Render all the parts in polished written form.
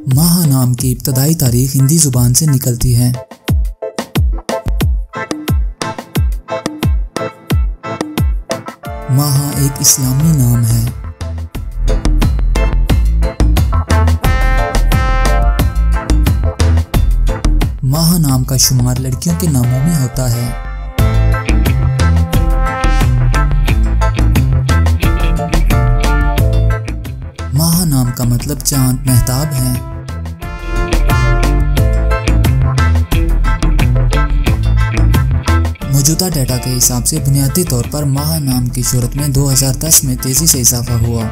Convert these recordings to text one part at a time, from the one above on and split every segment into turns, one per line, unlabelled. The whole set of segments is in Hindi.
माहा नाम की इब्तदाई तारीख हिंदी जुबान से निकलती है। माहा एक इस्लामी नाम है। माहा नाम का शुमार लड़कियों के नामों में होता है। माहा नाम का मतलब चांद महताब है। मौजूदा डाटा के हिसाब से बुनियादी तौर पर माहा नाम की शोहरत में 2010 में तेजी से इजाफा हुआ।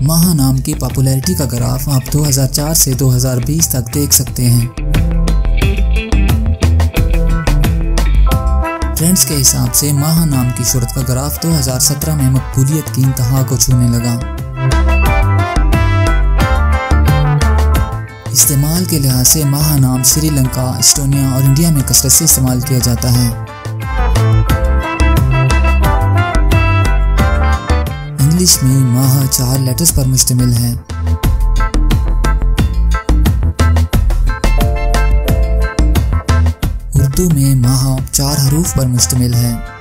माहा नाम की पॉपुलैरिटी का ग्राफ आप 2004 से 2020 तक देख सकते हैं। ट्रेंड्स के हिसाब से माहा नाम की शोहरत का ग्राफ 2017 में मकबूलियत की इंतहा को छूने लगा। इस्तेमाल के लिहाज से माहा नाम श्रीलंका, एस्टोनिया और इंडिया में कसरत से इस्तेमाल किया जाता है। इंग्लिश में माहा 4 लेटर्स पर मुश्तमिल है। उर्दू में माहा 4 हरूफ पर मुश्तमिल है।